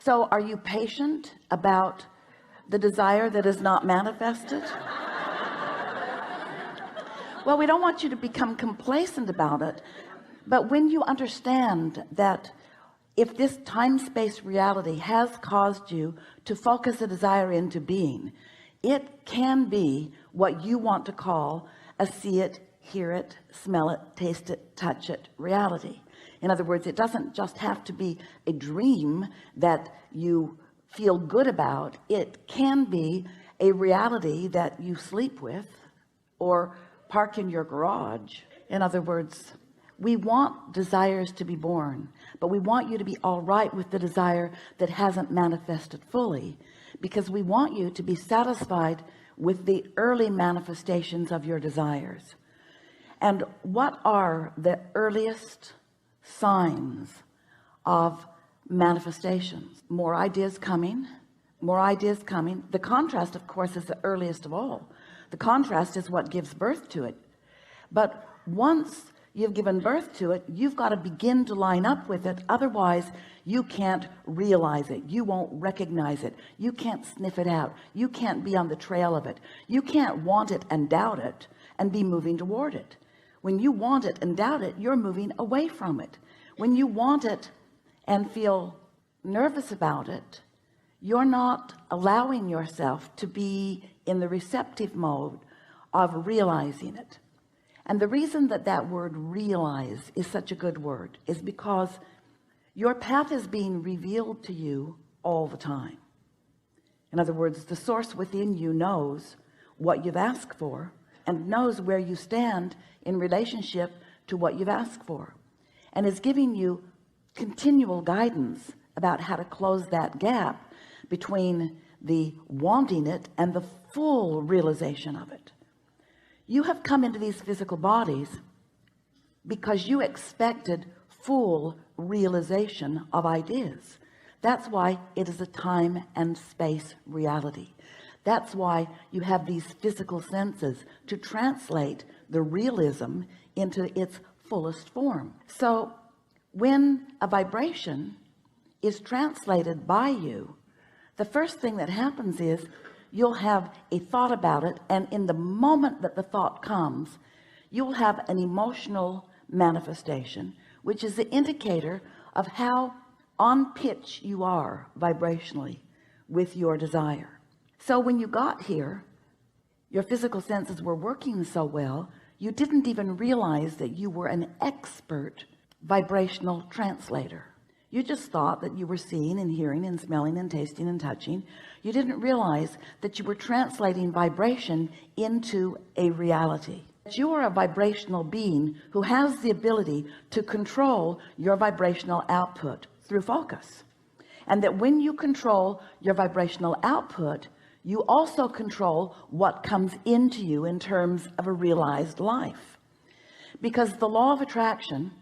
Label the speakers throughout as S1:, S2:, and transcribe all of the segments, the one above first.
S1: So are you patient about the desire that is not manifested? Well, we don't want you to become complacent about it, but when you understand that if this time-space reality has caused you to focus a desire into being, it can be what you want to call a see it, hear it, smell it, taste it, touch it reality. In other words, it doesn't just have to be a dream that you feel good about. It can be a reality that you sleep with or park in your garage. In other words, we want desires to be born, but we want you to be all right with the desire that hasn't manifested fully, because we want you to be satisfied with the early manifestations of your desires. And what are the earliest signs of manifestations? More ideas coming, more ideas coming. The contrast, of course, is the earliest of all. The contrast is what gives birth to it. But once you've given birth to it, you've got to begin to line up with it. Otherwise you can't realize it, you won't recognize it, you can't sniff it out, you can't be on the trail of it, you can't want it and doubt it and be moving toward it. When you want it and doubt it, you're moving away from it. When you want it and feel nervous about it, you're not allowing yourself to be in the receptive mode of realizing it. And the reason that that word realize is such a good word is because your path is being revealed to you all the time. In other words, the source within you knows what you've asked for and knows where you stand in relationship to what you've asked for, and is giving you continual guidance about how to close that gap between the wanting it and the full realization of it. You have come into these physical bodies because you expected full realization of ideas. That's why it is a time and space reality. That's why you have these physical senses to translate the realism into its fullest form. So when a vibration is translated by you, the first thing that happens is you'll have a thought about it, and in the moment that the thought comes, you'll have an emotional manifestation, which is the indicator of how on pitch you are vibrationally with your desire. So when you got here, your physical senses were working so well, you didn't even realize that you were an expert vibrational translator. You just thought that you were seeing and hearing and smelling and tasting and touching. You didn't realize that you were translating vibration into a reality. You are a vibrational being who has the ability to control your vibrational output through focus, and that when you control your vibrational output, you also control what comes into you in terms of a realized life. Because the law of attraction,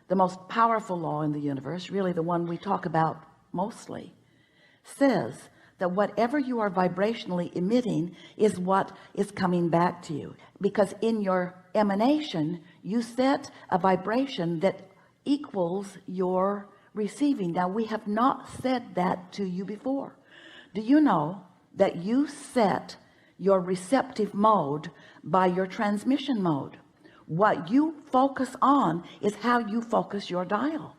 S1: the most powerful law in the universe, really the one we talk about mostly, says that whatever you are vibrationally emitting is what is coming back to you. Because in your emanation, you set a vibration that equals your receiving. Now, we have not said that to you before. Do you know that you set your receptive mode by your transmission mode? What you focus on is how you focus your dial.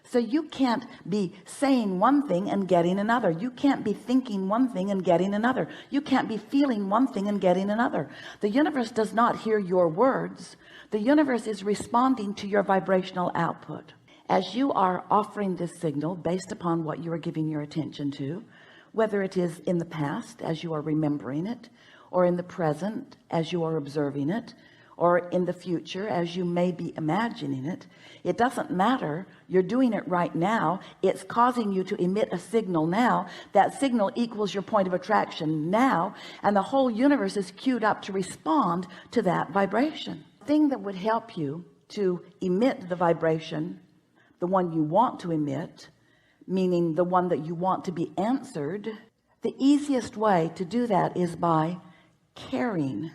S1: So you can't be saying one thing and getting another. You can't be thinking one thing and getting another. You can't be feeling one thing and getting another. The universe does not hear your words. The universe is responding to your vibrational output. As you are offering this signal based upon what you are giving your attention to, whether it is in the past as you are remembering it, or in the present as you are observing it, or in the future as you may be imagining it, it doesn't matter. You're doing it right now. It's causing you to emit a signal now. That signal equals your point of attraction now, and the whole universe is queued up to respond to that vibration. The thing that would help you to emit the vibration, the one you want to emit, meaning the one that you want to be answered, the easiest way to do that is by caring,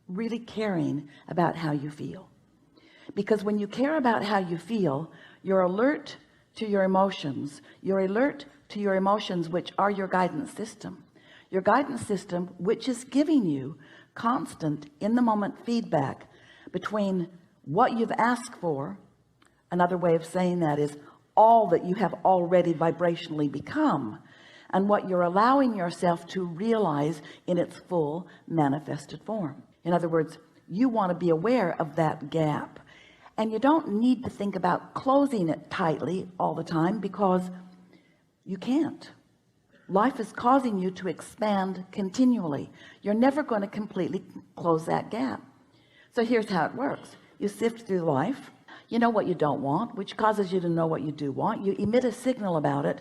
S1: really caring about how you feel. Because when you care about how you feel, you're alert to your emotions, you're alert to your emotions, which are your guidance system. Your guidance system, which is giving you constant in the moment feedback between what you've asked for. Another way of saying that is all that you have already vibrationally become, and what you're allowing yourself to realize in its full manifested form. In other words, you want to be aware of that gap, and you don't need to think about closing it tightly all the time, because you can't. Life is causing you to expand continually. You're never going to completely close that gap. So here's how it works. You sift through life. You know what you don't want, which causes you to know what you do want. You emit a signal about it,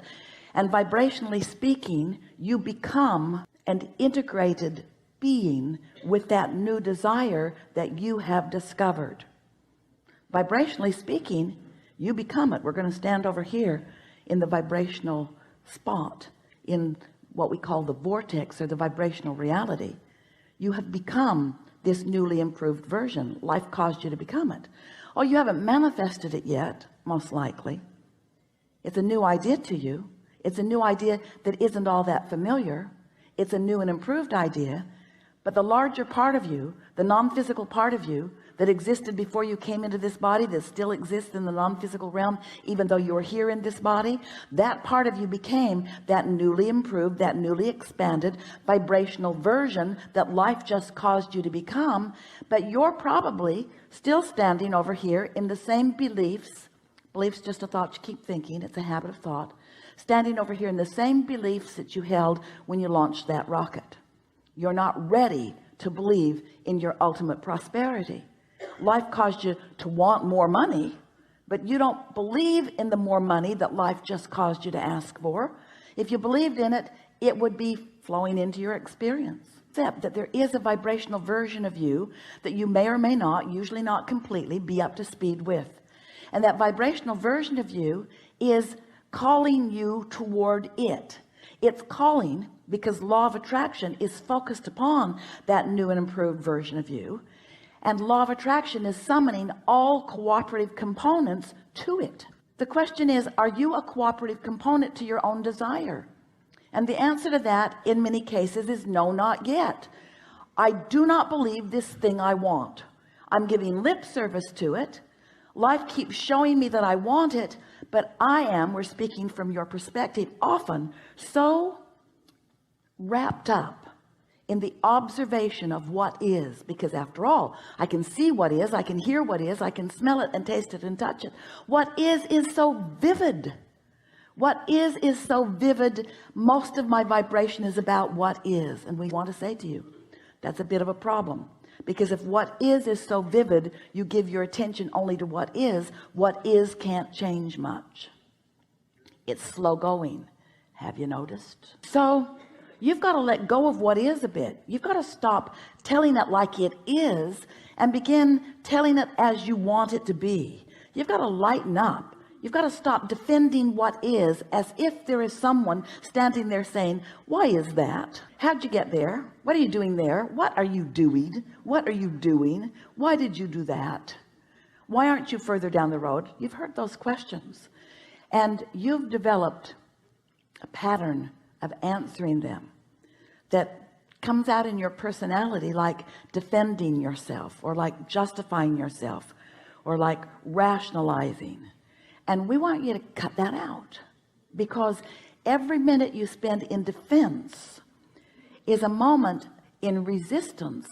S1: and vibrationally speaking, you become an integrated being with that new desire that you have discovered. Vibrationally speaking, you become it. We're going to stand over here in the vibrational spot, in what we call the vortex, or the vibrational reality. You have become this newly improved version. Life caused you to become it. Oh, you haven't manifested it yet, most likely. It's a new idea to you. It's a new idea that isn't all that familiar. It's a new and improved idea. But the larger part of you, the non-physical part of you that existed before you came into this body, that still exists in the non-physical realm even though you're here in this body, that part of you became that newly improved, that newly expanded vibrational version that life just caused you to become. But you're probably still standing over here in the same beliefs. Beliefs just a thought you keep thinking. It's a habit of thought. Standing over here in the same beliefs that you held when you launched that rocket. You're not ready to believe in your ultimate prosperity. Life caused you to want more money, but you don't believe in the more money that life just caused you to ask for. If you believed in it, it would be flowing into your experience. Except that there is a vibrational version of you that you may or may not, usually not completely, be up to speed with. And that vibrational version of you is calling you toward it. It's calling because law of attraction is focused upon that new and improved version of you, and law of attraction is summoning all cooperative components to it. The question is, are you a cooperative component to your own desire? And the answer to that in many cases is no, not yet. I do not believe this thing I want. I'm giving lip service to it. Life keeps showing me that I want it, but I am, we're speaking from your perspective, often so wrapped up in the observation of what is, because after all, I can see what is, I can hear what is, I can smell it and taste it and touch it. What is so vivid. What is so vivid. Most of my vibration is about what is, and we want to say to you, that's a bit of a problem. Because if what is so vivid, you give your attention only to what is can't change much. It's slow going. Have you noticed? So you've got to let go of what is a bit. You've got to stop telling it like it is and begin telling it as you want it to be. You've got to lighten up. You've got to stop defending what is as if there is someone standing there saying, why is that? How'd you get there? What are you doing there? What are you doing? What are you doing? Why did you do that? Why aren't you further down the road? You've heard those questions, and you've developed a pattern of answering them that comes out in your personality, like defending yourself, or like justifying yourself, or like rationalizing. And we want you to cut that out, because every minute you spend in defense is a moment in resistance,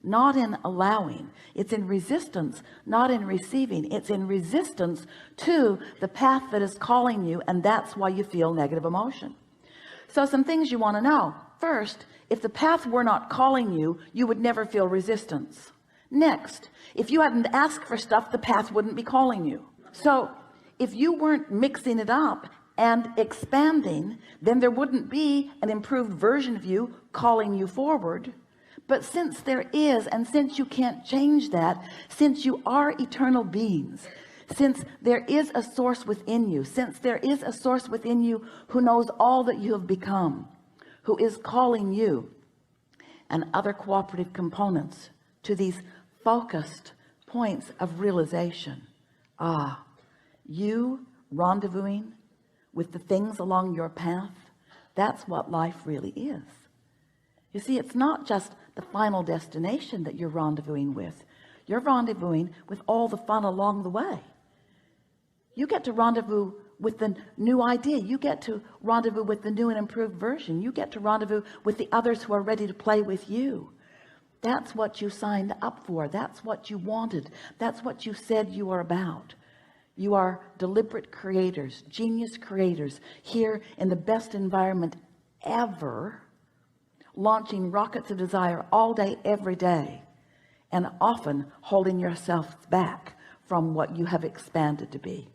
S1: not in allowing. It's in resistance, not in receiving. It's in resistance to the path that is calling you, and that's why you feel negative emotion. So some things you want to know. First, if the path were not calling you, you would never feel resistance. Next, if you hadn't asked for stuff, the path wouldn't be calling you. So if you weren't mixing it up and expanding, then there wouldn't be an improved version of you calling you forward. But since there is, and since you can't change that, since you are eternal beings, since there is a source within you, since there is a source within you who knows all that you have become, who is calling you and other cooperative components to these focused points of realization. You rendezvousing with the things along your path, that's what life really is. You see, it's not just the final destination that you're rendezvousing with. You're rendezvousing with all the fun along the way. You get to rendezvous with the new idea. You get to rendezvous with the new and improved version. You get to rendezvous with the others who are ready to play with you. That's what you signed up for. That's what you wanted. That's what you said you are about. You are deliberate creators, genius creators, here in the best environment ever, launching rockets of desire all day, every day, and often holding yourself back from what you have expanded to be.